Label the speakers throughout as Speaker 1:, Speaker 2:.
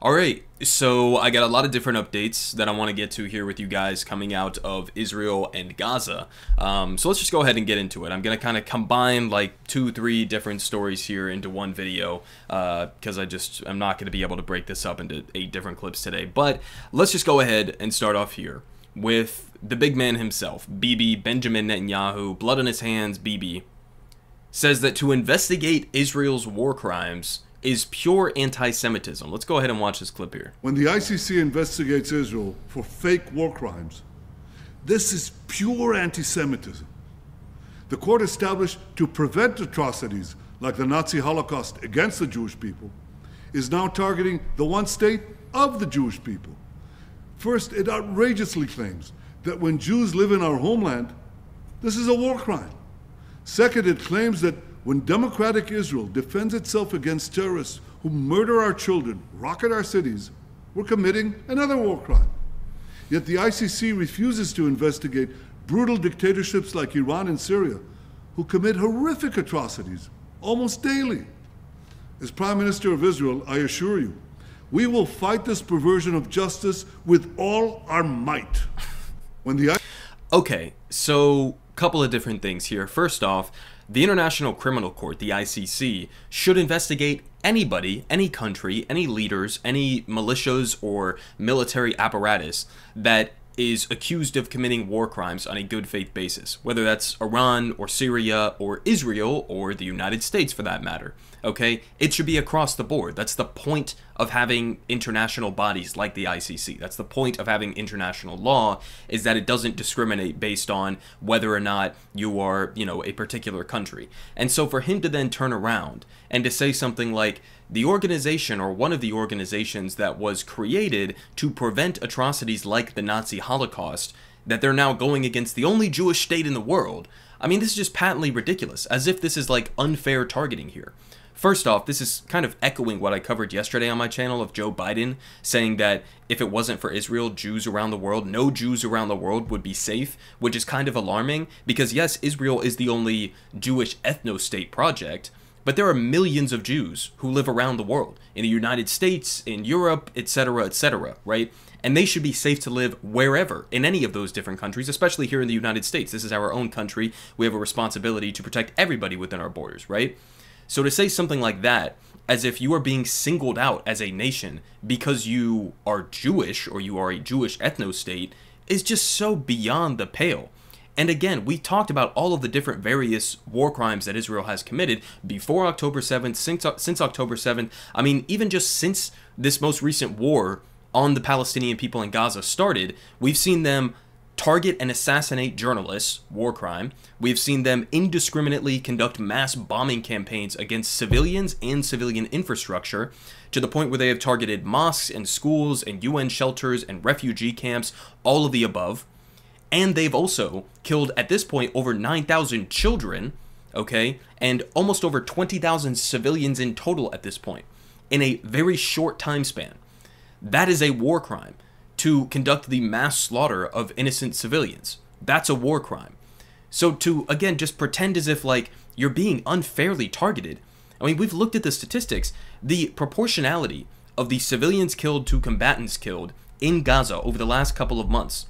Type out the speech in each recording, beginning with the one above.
Speaker 1: All right, so I got a lot of different updates that I want to get to here with you guys coming out of Israel and Gaza. So let's just go ahead and get into it. I'm going to kind of combine like 2-3 different stories here into one video because I'm not going to be able to break this up into 8 different clips today. But let's just go ahead and start off here with the big man himself, Bibi, Benjamin Netanyahu, blood on his hands, Bibi, says that to investigate Israel's war crimes is pure anti-Semitism. Let's go ahead and watch this clip here.
Speaker 2: When the ICC investigates Israel for fake war crimes, this is pure anti-Semitism. The court established to prevent atrocities like the Nazi Holocaust against the Jewish people is now targeting the one state of the Jewish people. First, it outrageously claims that when Jews live in our homeland, this is a war crime. Second, it claims that when democratic Israel defends itself against terrorists who murder our children, rocket our cities, we're committing another war crime. Yet the ICC refuses to investigate brutal dictatorships like Iran and Syria, who commit horrific atrocities almost daily. As Prime Minister of Israel, I assure you, we will fight this perversion of justice with all our might.
Speaker 1: Okay, so a couple of different things here. First off, the International Criminal Court, the ICC, should investigate anybody, any country, any leaders, any militias or military apparatus that is accused of committing war crimes on a good faith basis, whether that's Iran or Syria or Israel or the United States for that matter. Okay, it should be across the board. That's the point of having international bodies like the ICC. That's the point of having international law, is that it doesn't discriminate based on whether or not you are, a particular country. And so for him to then turn around and to say something like the organization or one of the organizations that was created to prevent atrocities like the Nazi Holocaust, that they're now going against the only Jewish state in the world. I mean, this is just patently ridiculous, as if this is like unfair targeting here. First off, this is kind of echoing what I covered yesterday on my channel of Joe Biden saying that if it wasn't for Israel, Jews around the world, no Jews around the world would be safe, which is kind of alarming because yes, Israel is the only Jewish ethno-state project, but there are millions of Jews who live around the world, in the United States, in Europe, etc., right? And they should be safe to live wherever, in any of those different countries, especially here in the United States. This is our own country. We have a responsibility to protect everybody within our borders, right? So to say something like that, as if you are being singled out as a nation because you are Jewish or you are a Jewish ethno-state, is just so beyond the pale. And again, we talked about all of the different various war crimes that Israel has committed before October 7th, since October 7th. I mean, even just since this most recent war on the Palestinian people in Gaza started, we've seen them target and assassinate journalists, war crime. We've seen them indiscriminately conduct mass bombing campaigns against civilians and civilian infrastructure, to the point where they have targeted mosques and schools and UN shelters and refugee camps, all of the above. And they've also killed, at this point, over 9,000 children, okay, and almost over 20,000 civilians in total at this point, in a very short time span. That is a war crime. To conduct the mass slaughter of innocent civilians. That's a war crime. So to, again, just pretend as if, like, you're being unfairly targeted. I mean, we've looked at the statistics. The proportionality of the civilians killed to combatants killed in Gaza over the last couple of months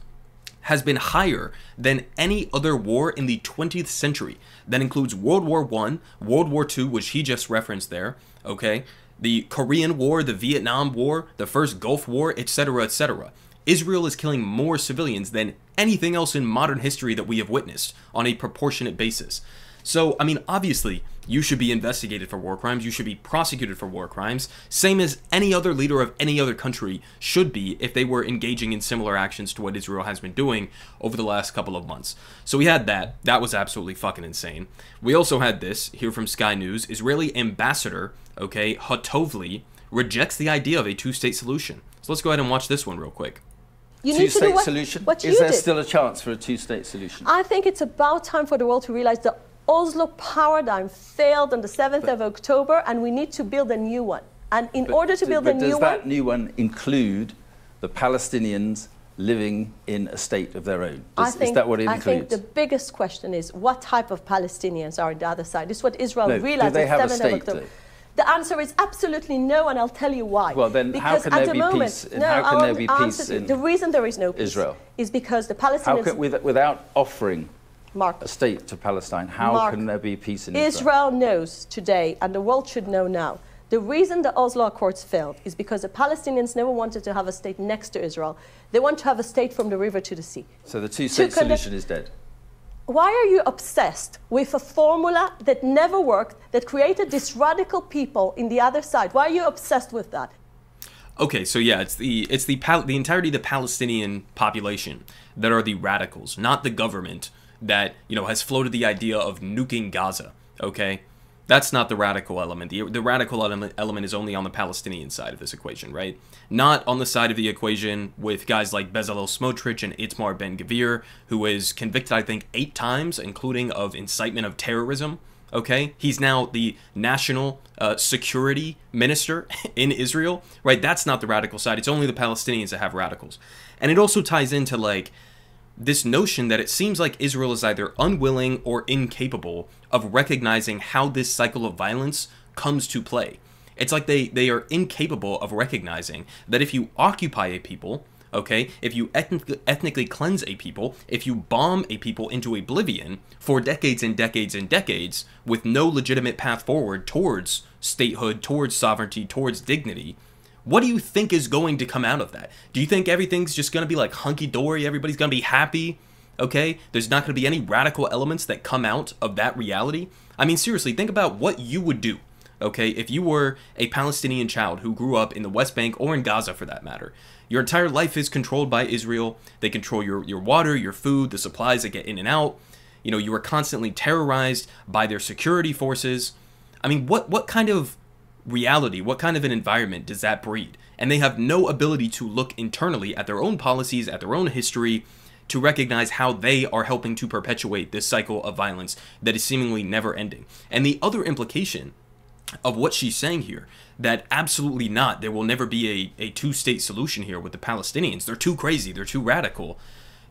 Speaker 1: has been higher than any other war in the 20th century. That includes World War I, World War II, which he just referenced there, okay? The Korean War, the Vietnam War, the first Gulf War, etc., etc. Israel is killing more civilians than anything else in modern history that we have witnessed on a proportionate basis. So, I mean, obviously, you should be investigated for war crimes. You should be prosecuted for war crimes, same as any other leader of any other country should be if they were engaging in similar actions to what Israel has been doing over the last couple of months. So we had that. That was absolutely fucking insane. We also had this here from Sky News. Israeli ambassador, okay, Hotovli, rejects the idea of a two-state solution. So let's go ahead and watch this one real quick.
Speaker 3: Two-state solution? Is there still a chance for a two-state solution?
Speaker 4: I think it's about time for the world to realize the Oslo paradigm failed on the 7th of October, and we need to build a new one. And in order to build a new one...
Speaker 3: Does that new one include the Palestinians living in a state of their own? Is that what it includes?
Speaker 4: I think the biggest question is, what type of Palestinians are on the other side? This is what Israel realized
Speaker 3: do they
Speaker 4: on
Speaker 3: have
Speaker 4: the 7th of October. The answer is absolutely no, and I'll tell you why.
Speaker 3: Well, then
Speaker 4: because
Speaker 3: how can there be peace? How can there be peace in
Speaker 4: the reason there is no peace
Speaker 3: Israel
Speaker 4: is because the Palestinians...
Speaker 3: without offering
Speaker 4: Mark,
Speaker 3: a state to Palestine, how can there be peace in Israel?
Speaker 4: Israel knows today, and the world should know now, the reason the Oslo Accords failed is because the Palestinians never wanted to have a state next to Israel. They want to have a state from the river to the sea.
Speaker 3: So the two-state solution is dead?
Speaker 4: Why are you obsessed with a formula that never worked, that created this radical people in the other side? Why are you obsessed with that?
Speaker 1: Okay, so yeah, it's the entirety of the Palestinian population that are the radicals, not the government that, you know, has floated the idea of nuking Gaza, okay? That's not the radical element. The radical element is only on the Palestinian side of this equation, right? Not on the side of the equation with guys like Bezalel Smotrich and Itamar Ben-Gvir, who is convicted, I think, 8 times, including of incitement of terrorism, okay? He's now the national security minister in Israel, right? That's not the radical side. It's only the Palestinians that have radicals. And it also ties into, like, this notion that it seems like Israel is either unwilling or incapable of recognizing how this cycle of violence comes to play. It's like they are incapable of recognizing that if you occupy a people, okay, if you ethnically cleanse a people, if you bomb a people into oblivion for decades and decades and decades with no legitimate path forward towards statehood, towards sovereignty, towards dignity, what do you think is going to come out of that? Do you think everything's just going to be like hunky-dory? Everybody's going to be happy? Okay? There's not going to be any radical elements that come out of that reality? I mean, seriously, think about what you would do, okay, if you were a Palestinian child who grew up in the West Bank or in Gaza for that matter. Your entire life is controlled by Israel. They control your water, your food, the supplies that get in and out. You know, you are constantly terrorized by their security forces. I mean, what kind of reality, what kind of an environment does that breed? And they have no ability to look internally at their own policies, at their own history, to recognize how they are helping to perpetuate this cycle of violence that is seemingly never ending. And the other implication of what she's saying here, that absolutely not, there will never be a two-state solution here with the Palestinians. They're too crazy, they're too radical.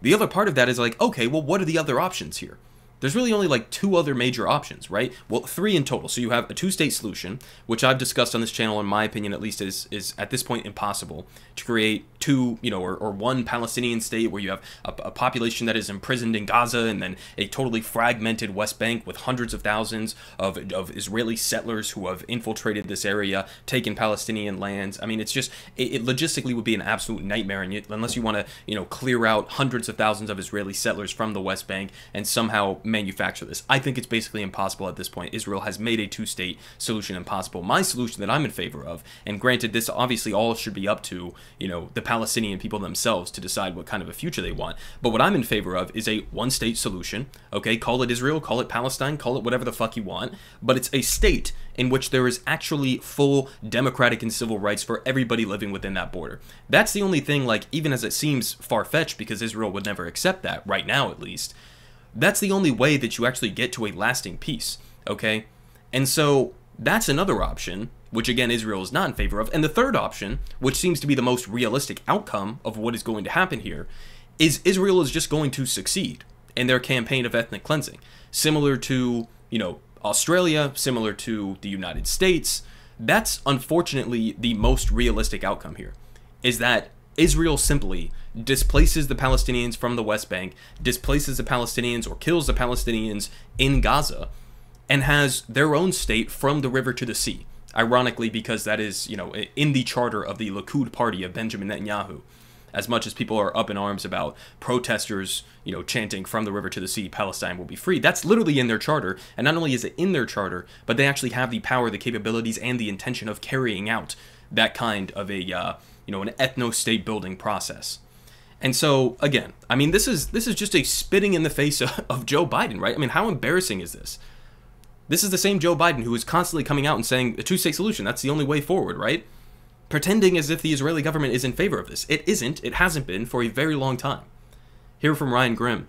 Speaker 1: The other part of that is like, okay, well, what are the other options here? There's really only like 2 other major options, right? Well, 3 in total. So you have a two-state solution, which I've discussed on this channel, in my opinion at least, is at this point impossible to create 2, you know, or 1 Palestinian state where you have a population that is imprisoned in Gaza and then a totally fragmented West Bank with hundreds of thousands of Israeli settlers who have infiltrated this area, taken Palestinian lands. I mean, it's just, it logistically would be an absolute nightmare, and unless you want to, you know, clear out hundreds of thousands of Israeli settlers from the West Bank and somehow manufacture this. I think it's basically impossible at this point. Israel has made a two-state solution impossible. My solution that I'm in favor of, and granted this obviously all should be up to, you know, the Palestinian people themselves to decide what kind of a future they want, but what I'm in favor of is a one-state solution, okay? Call it Israel, call it Palestine, call it whatever the fuck you want, but it's a state in which there is actually full democratic and civil rights for everybody living within that border. That's the only thing, like, even as it seems far-fetched because Israel would never accept that, right now at least, that's the only way that you actually get to a lasting peace, okay? And so that's another option, which again Israel is not in favor of. And the third option, which seems to be the most realistic outcome of what is going to happen here, is Israel is just going to succeed in their campaign of ethnic cleansing. Similar to, you know, Australia, similar to the United States. That's unfortunately the most realistic outcome here, is that Israel simply displaces the Palestinians from the West Bank, displaces the Palestinians or kills the Palestinians in Gaza, and has their own state from the river to the sea. Ironically, because that is, you know, in the charter of the Likud party of Benjamin Netanyahu. As much as people are up in arms about protesters, you know, chanting from the river to the sea, Palestine will be free, that's literally in their charter. And not only is it in their charter, but they actually have the power, the capabilities, and the intention of carrying out that kind of a, you know, an ethno-state building process. And so, again, I mean, this is just a spitting in the face of Joe Biden, right? I mean, how embarrassing is this? This is the same Joe Biden who is constantly coming out and saying a two-state solution, that's the only way forward, right? Pretending as if the Israeli government is in favor of this. It isn't. It hasn't been for a very long time. Here from Ryan Grimm.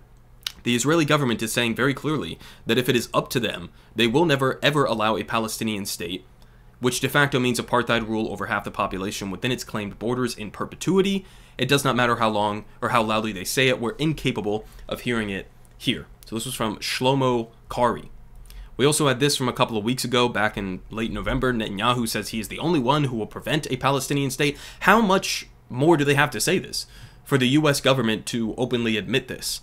Speaker 1: The Israeli government is saying very clearly that if it is up to them, they will never ever allow a Palestinian state, which de facto means apartheid rule over half the population within its claimed borders in perpetuity. It does not matter how long or how loudly they say it. We're incapable of hearing it here. So this was from Shlomo Kari. We also had this from a couple of weeks ago, back in late November. Netanyahu says he is the only one who will prevent a Palestinian state. How much more do they have to say this for the U.S. government to openly admit this?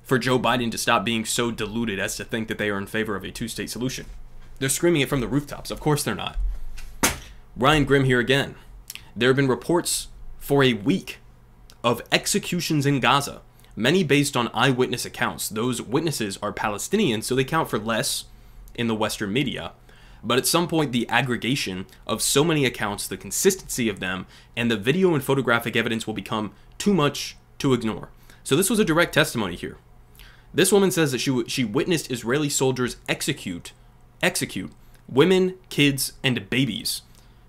Speaker 1: For Joe Biden to stop being so deluded as to think that they are in favor of a two-state solution? They're screaming it from the rooftops. Of course they're not. Ryan Grimm here again. There have been reports for a week of executions in Gaza, many based on eyewitness accounts. Those witnesses are Palestinians, so they count for less in the Western media. But at some point, the aggregation of so many accounts, the consistency of them, and the video and photographic evidence will become too much to ignore. So this was a direct testimony here. This woman says that she witnessed Israeli soldiers execute women, kids, and babies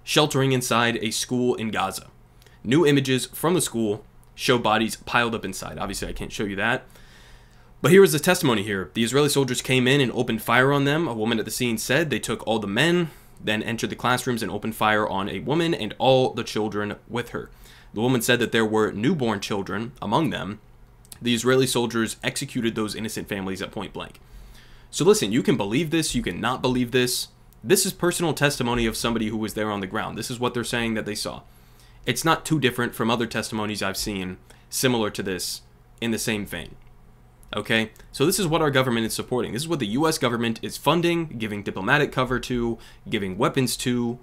Speaker 1: sheltering inside a school in Gaza. New images from the school show bodies piled up inside. Obviously, I can't show you that. But here is the testimony here. The Israeli soldiers came in and opened fire on them. A woman at the scene said they took all the men, then entered the classrooms and opened fire on a woman and all the children with her. The woman said that there were newborn children among them. The Israeli soldiers executed those innocent families at point blank. So listen, you can believe this, you can not believe this. This is personal testimony of somebody who was there on the ground. This is what they're saying that they saw. It's not too different from other testimonies I've seen similar to this in the same vein. Okay, so this is what our government is supporting. This is what the U.S. government is funding, giving diplomatic cover to, giving weapons to,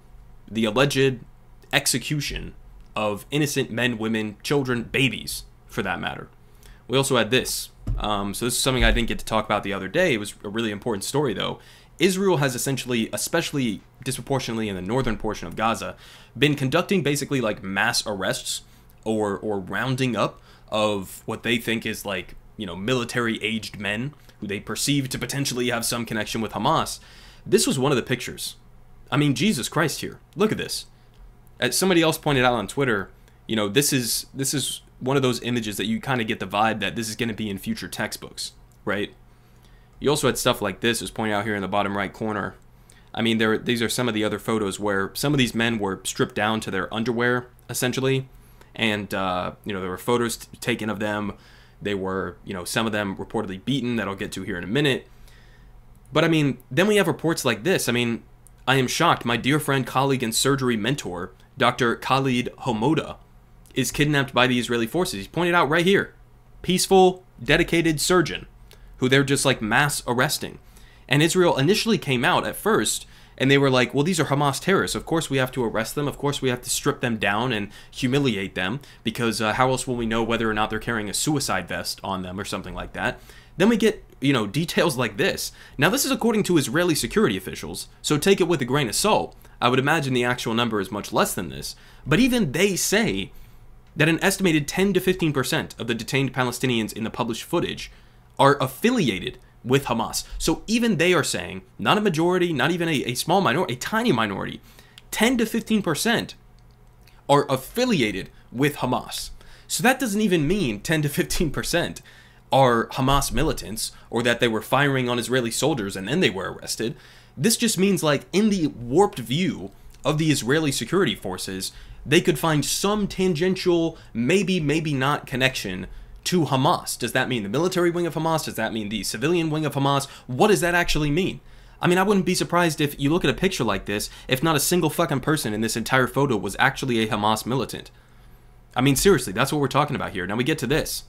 Speaker 1: the alleged execution of innocent men, women, children, babies, for that matter. We also had this. So this is something I didn't get to talk about the other day. It was a really important story, though. Israel has essentially, especially disproportionately in the northern portion of Gaza, been conducting basically like mass arrests or rounding up of what they think is like, you know, military-aged men who they perceive to potentially have some connection with Hamas. This was one of the pictures. I mean, Jesus Christ here. Look at this. As somebody else pointed out on Twitter, you know, this is one of those images that you kind of get the vibe that this is going to be in future textbooks, right? You also had stuff like this, as pointed out here in the bottom right corner. I mean, these are some of the other photos where some of these men were stripped down to their underwear, essentially. And, you know, there were photos taken of them. They were, you know, some of them reportedly beaten, that I'll get to here in a minute. But I mean, then we have reports like this. I mean, I am shocked. My dear friend, colleague, and surgery mentor, Dr. Khalid Homoda, is kidnapped by the Israeli forces. He's pointed out right here. Peaceful, dedicated surgeon who they're just like mass arresting. And Israel initially came out at first and they were like, well, these are Hamas terrorists. Of course we have to arrest them. Of course we have to strip them down and humiliate them, because how else will we know whether or not they're carrying a suicide vest on them or something like that? Then we get, you know, details like this. Now this is according to Israeli security officials, so take it with a grain of salt. I would imagine the actual number is much less than this. But even they say that an estimated 10 to 15% of the detained Palestinians in the published footage are affiliated with Hamas. So even they are saying, not a majority, not even a small minority, a tiny minority, 10 to 15% are affiliated with Hamas. So that doesn't even mean 10 to 15% are Hamas militants, or that they were firing on Israeli soldiers and then they were arrested. This just means, like, in the warped view of the Israeli security forces, they could find some tangential, maybe not connection to Hamas. Does that mean the military wing of Hamas? Does that mean the civilian wing of Hamas? What does that actually mean? I mean, I wouldn't be surprised if you look at a picture like this, if not a single fucking person in this entire photo was actually a Hamas militant. I mean, seriously, that's what we're talking about here. Now we get to this.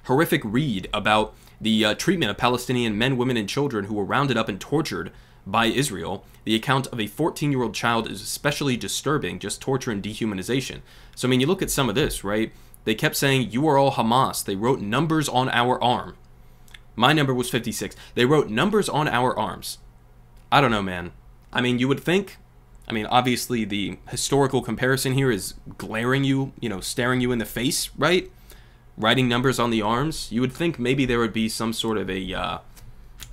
Speaker 1: Horrific read about the treatment of Palestinian men, women, and children who were rounded up and tortured by Israel. The account of a 14-year-old child is especially disturbing, just torture and dehumanization. So, I mean, you look at some of this, right? They kept saying, you are all Hamas. They wrote numbers on our arm. My number was 56. They wrote numbers on our arms. I don't know, man. I mean, you would think, I mean, obviously the historical comparison here is glaring you, you know, staring you in the face, right? Writing numbers on the arms. You would think maybe there would be some sort of a,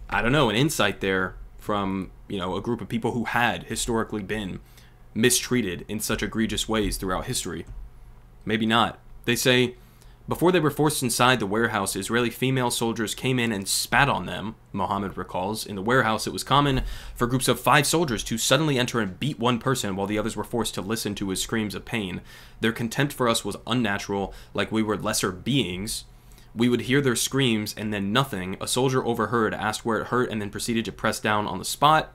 Speaker 1: I don't know, an insight there from, you know, a group of people who had historically been mistreated in such egregious ways throughout history. Maybe not. They say, before they were forced inside the warehouse, Israeli female soldiers came in and spat on them, Mohammed recalls. In the warehouse, it was common for groups of 5 soldiers to suddenly enter and beat one person while the others were forced to listen to his screams of pain. Their contempt for us was unnatural, like we were lesser beings. We would hear their screams and then nothing. A soldier overheard, asked where it hurt, and then proceeded to press down on the spot.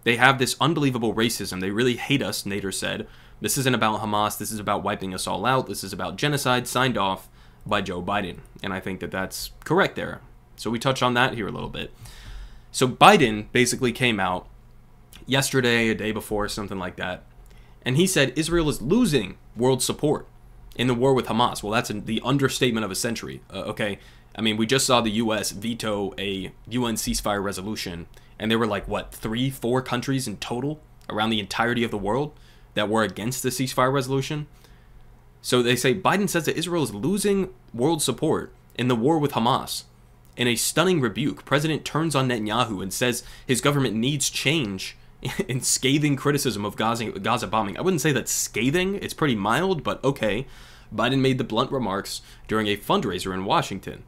Speaker 1: They have this unbelievable racism. They really hate us, Nader said. This isn't about Hamas. This is about wiping us all out. This is about genocide, signed off by Joe Biden. And I think that that's correct there. So we touch on that here a little bit. So Biden basically came out yesterday, a day before, something like that, and he said Israel is losing world support in the war with Hamas. Well, that's the understatement of a century, okay? I mean, we just saw the U.S. veto a UN ceasefire resolution, and there were like, what, 3-4 countries in total around the entirety of the world that were against the ceasefire resolution? So they say Biden says that Israel is losing world support in the war with Hamas. In a stunning rebuke, President turns on Netanyahu and says his government needs change in scathing criticism of Gaza bombing. I wouldn't say that's scathing. It's pretty mild, but okay. Biden made the blunt remarks during a fundraiser in Washington.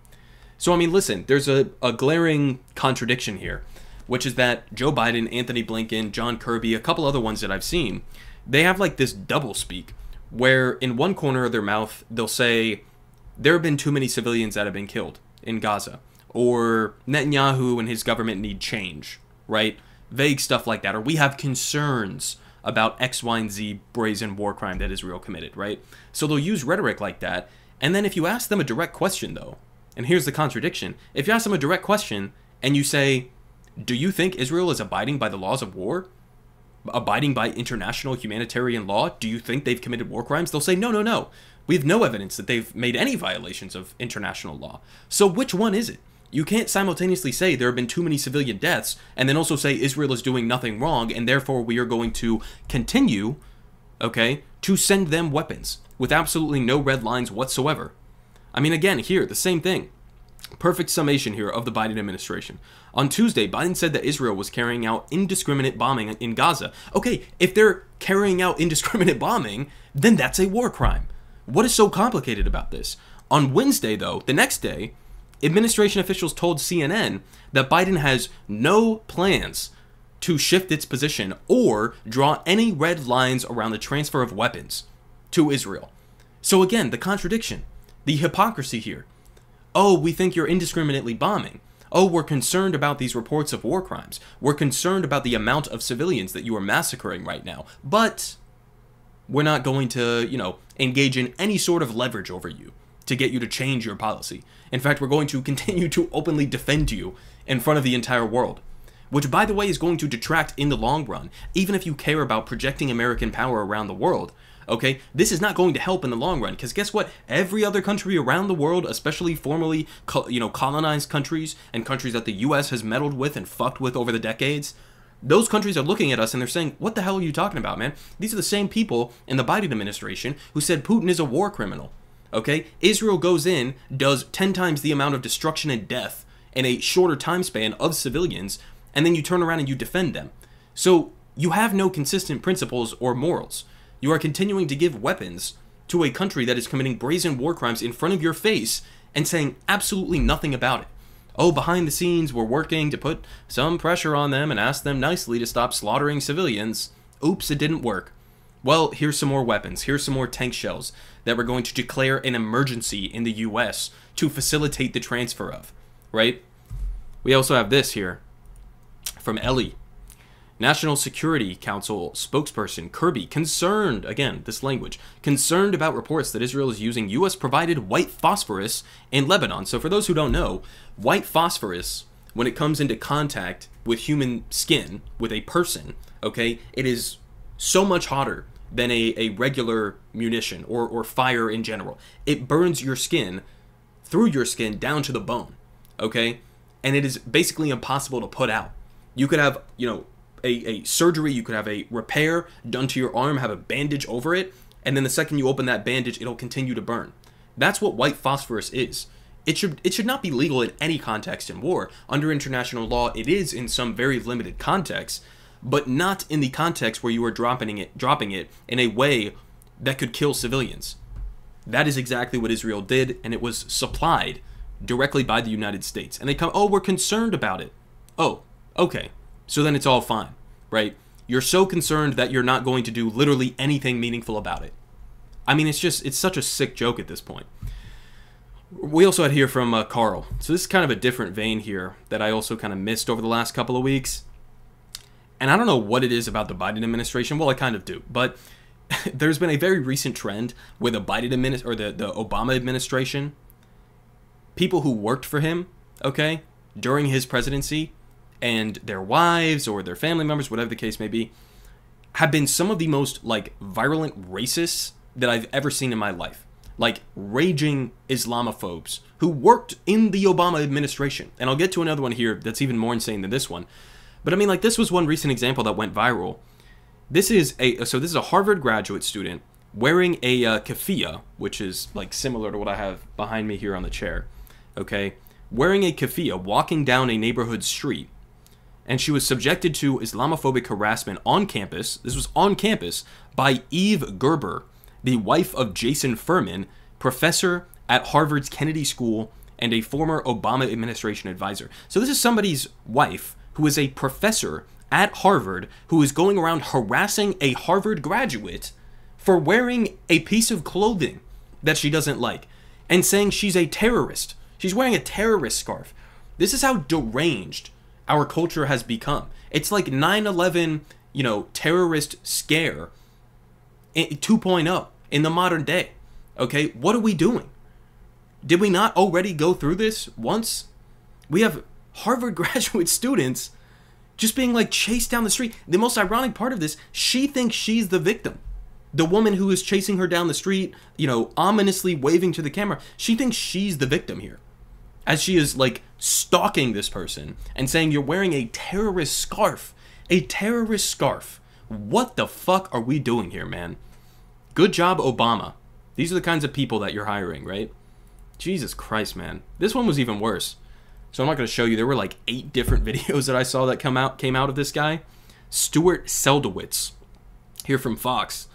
Speaker 1: So, I mean, listen, there's a glaring contradiction here, which is that Joe Biden, Anthony Blinken, John Kirby, a couple other ones that I've seen, they have like this doublespeak where in one corner of their mouth, they'll say, there have been too many civilians that have been killed in Gaza, or Netanyahu and his government need change, right? Vague stuff like that, or we have concerns about X, Y, and Z brazen war crime that Israel committed, right? So they'll use rhetoric like that, and then if you ask them a direct question, though, and here's the contradiction, if you ask them a direct question, and you say, do you think Israel is abiding by the laws of war? Abiding by international humanitarian law? Do you think they've committed war crimes? They'll say, no, no, no. We have no evidence that they've made any violations of international law. So which one is it? You can't simultaneously say there have been too many civilian deaths and then also say Israel is doing nothing wrong and therefore we are going to continue, okay, to send them weapons with absolutely no red lines whatsoever. I mean, again, here, the same thing. Perfect summation here of the Biden administration. On Tuesday, Biden said that Israel was carrying out indiscriminate bombing in Gaza. Okay, if they're carrying out indiscriminate bombing, then that's a war crime. What is so complicated about this? On Wednesday, though, the next day, administration officials told CNN that Biden has no plans to shift its position or draw any red lines around the transfer of weapons to Israel. So again, the contradiction, the hypocrisy here. Oh, we think you're indiscriminately bombing. Oh, we're concerned about these reports of war crimes. We're concerned about the amount of civilians that you are massacring right now. But we're not going to, engage in any sort of leverage over you to get you to change your policy. In fact, we're going to continue to openly defend you in front of the entire world, which, by the way, is going to detract in the long run, even if you care about projecting American power around the world. Okay, this is not going to help in the long run, because guess what? Every other country around the world, especially formerly, colonized countries and countries that the U.S. has meddled with and fucked with over the decades, those countries are looking at us and they're saying, what the hell are you talking about, man? These are the same people in the Biden administration who said Putin is a war criminal. Okay, Israel goes in, does 10 times the amount of destruction and death in a shorter time span of civilians, and then you turn around and you defend them. So you have no consistent principles or morals. You are continuing to give weapons to a country that is committing brazen war crimes in front of your face and saying absolutely nothing about it. Oh, behind the scenes, we're working to put some pressure on them and ask them nicely to stop slaughtering civilians. Oops, it didn't work. Well, here's some more weapons. Here's some more tank shells that we're going to declare an emergency in the U.S. to facilitate the transfer of, right? We also have this here from Ellie. National Security Council spokesperson Kirby concerned, again, this language, concerned about reports that Israel is using U.S.-provided white phosphorus in Lebanon. So for those who don't know, white phosphorus, when it comes into contact with human skin, with a person, okay, it is so much hotter than a regular munition or fire in general. It burns your skin, through your skin, down to the bone, okay? And it is basically impossible to put out. You could have, a surgery, you could have a repair done to your arm, have a bandage over it, and then the second you open that bandage, it'll continue to burn. That's what white phosphorus is. It should not be legal in any context in war. Under international law, it is in some very limited contexts, but not in the context where you are dropping it in a way that could kill civilians. That is exactly what Israel did, and it was supplied directly by the United States. And they come, oh, we're concerned about it. Oh, okay. So then it's all fine, right? You're so concerned that you're not going to do literally anything meaningful about it. I mean, it's such a sick joke at this point. We also had here from Carl. So this is kind of a different vein here that I also kind of missed over the last couple of weeks. And I don't know what it is about the Biden administration. Well, I kind of do. But there's been a very recent trend with the Biden or the Obama administration. People who worked for him, okay, during his presidency, and their wives or their family members, whatever the case may be, have been some of the most, like, virulent racists that I've ever seen in my life. Like, raging Islamophobes who worked in the Obama administration. And I'll get to another one here that's even more insane than this one. But I mean, like, this was one recent example that went viral. This is a Harvard graduate student wearing a keffiyeh, which is, like, similar to what I have behind me here on the chair. Okay? Wearing a keffiyeh, walking down a neighborhood street. And she was subjected to Islamophobic harassment on campus. This was on campus by Eve Gerber, the wife of Jason Furman, professor at Harvard's Kennedy School and a former Obama administration advisor. So this is somebody's wife who is a professor at Harvard who is going around harassing a Harvard graduate for wearing a piece of clothing that she doesn't like and saying she's a terrorist. She's wearing a terrorist scarf. This is how deranged our culture has become. It's like 9/11, you know, terrorist scare 2.0 in the modern day. Okay, what are we doing? Did we not already go through this once? We have Harvard graduate students just being, like, chased down the street. The most ironic part of this, she thinks she's the victim. The woman who is chasing her down the street, you know, ominously waving to the camera, she thinks she's the victim here. As she is, like, stalking this person and saying, you're wearing a terrorist scarf. A terrorist scarf. What the fuck are we doing here, man? Good job, Obama. These are the kinds of people that you're hiring, right? Jesus Christ, man. This one was even worse. So I'm not going to show you. There were like 8 different videos that I saw that came out of this guy. Stuart Selwitz, here from Fox.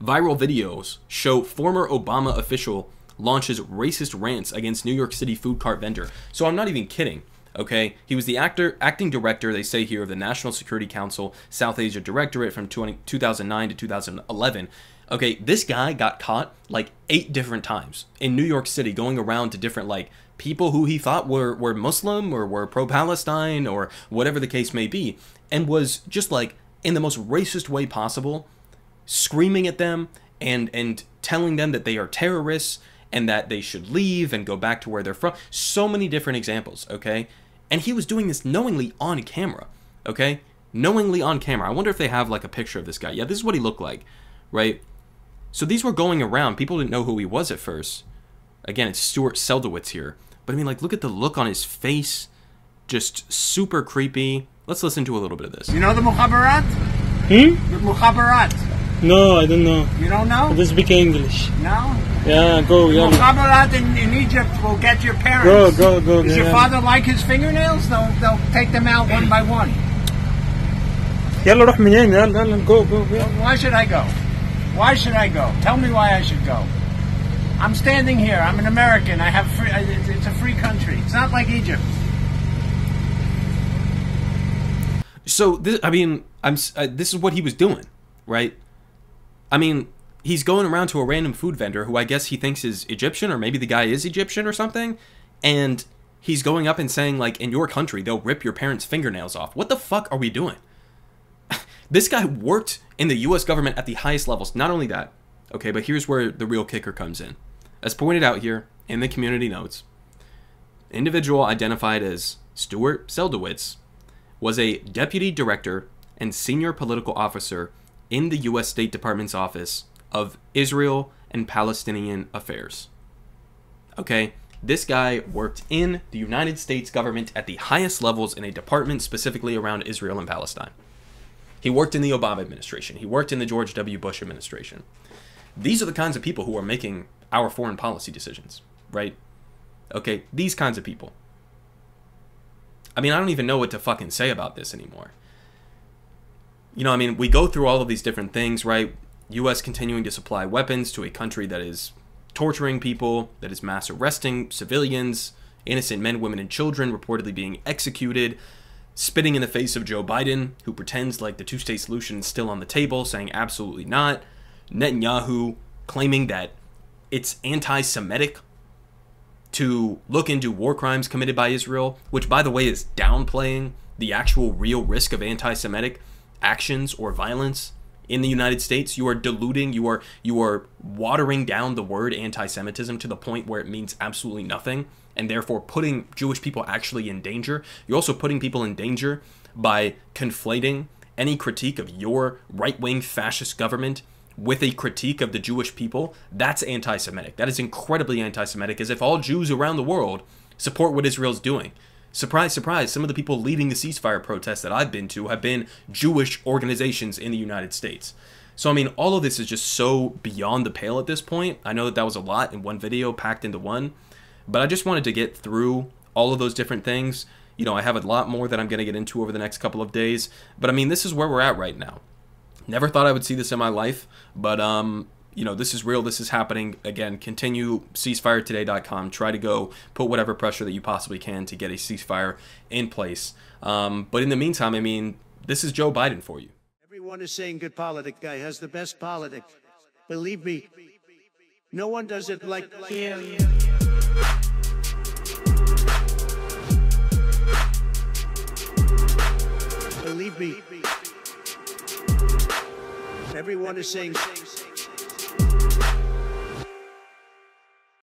Speaker 1: Viral videos show former Obama official launches racist rants against New York City food cart vendor. So I'm not even kidding, okay? He was the acting director, they say here, of the National Security Council South Asia Directorate from 2009 to 2011. Okay, this guy got caught like 8 different times in New York City, going around to different, like, people who he thought were Muslim or were pro-Palestine or whatever the case may be, and was just, like, in the most racist way possible, screaming at them and telling them that they are terrorists and that they should leave and go back to where they're from. So many different examples, okay? And he was doing this knowingly on camera, okay? Knowingly on camera. I wonder if they have, like, a picture of this guy. Yeah, this is what he looked like, right? So these were going around. People didn't know who he was at first. Again, it's Stuart Selwitz here. But I mean, like, look at the look on his face. Just super creepy. Let's listen to a little bit of this.
Speaker 5: You know the Mukhabarat?
Speaker 6: The
Speaker 5: Mukhabarat.
Speaker 6: No, I don't know.
Speaker 5: You don't know?
Speaker 6: I just speak English.
Speaker 5: No?
Speaker 6: Yeah, go. Yeah.
Speaker 5: Mukhabarat in Egypt will get your parents.
Speaker 6: Go.
Speaker 5: Does your father like his fingernails? They'll take them out one by one.
Speaker 6: يلا روح من هنا. يلا go.
Speaker 5: Why should I go? Why should I go? Tell me why I should go. I'm standing here. I'm an American. I have free. It's a free country. It's not like Egypt.
Speaker 1: So this, I mean, this is what he was doing, right? I mean, he's going around to a random food vendor who I guess he thinks is Egyptian, or maybe the guy is Egyptian or something, and he's going up and saying, like, in your country, they'll rip your parents' fingernails off. What the fuck are we doing? This guy worked in the U.S. government at the highest levels. Not only that, okay, but here's where the real kicker comes in. As pointed out here in the community notes, individual identified as Stuart Selwitz was a deputy director and senior political officer in the U.S. State Department's Office of Israel and Palestinian Affairs. Okay, this guy worked in the United States government at the highest levels in a department specifically around Israel and Palestine. He worked in the Obama administration. He worked in the George W. Bush administration. These are the kinds of people who are making our foreign policy decisions, right? Okay, these kinds of people. I mean, I don't even know what to fucking say about this anymore. You know, I mean, we go through all of these different things, right? U.S. continuing to supply weapons to a country that is torturing people, that is mass arresting civilians, innocent men, women, and children reportedly being executed, spitting in the face of Joe Biden, who pretends like the two-state solution is still on the table, saying absolutely not. Netanyahu claiming that it's anti-Semitic to look into war crimes committed by Israel, which, by the way, is downplaying the actual real risk of anti-Semitic actions or violence in the United States. You are diluting, you are watering down the word anti-Semitism to the point where it means absolutely nothing, and therefore putting Jewish people actually in danger. You're also putting people in danger by conflating any critique of your right-wing fascist government with a critique of the Jewish people. That's anti-Semitic. That is incredibly anti-Semitic, as if all Jews around the world support what Israel's doing. Surprise, surprise, some of the people leading the ceasefire protests that I've been to have been Jewish organizations in the United States. So, I mean, all of this is just so beyond the pale at this point. I know that that was a lot in one video packed into one, but I just wanted to get through all of those different things. You know, I have a lot more that I'm going to get into over the next couple of days, but I mean, this is where we're at right now. Never thought I would see this in my life, but you know, this is real, this is happening. Again, continue ceasefiretoday.com. Try to go put whatever pressure that you possibly can to get a ceasefire in place. But in the meantime, I mean, this is Joe Biden for you.
Speaker 7: Everyone is saying good politic guy has the best politic. Believe me, no one does it like him. Believe me. Everyone is saying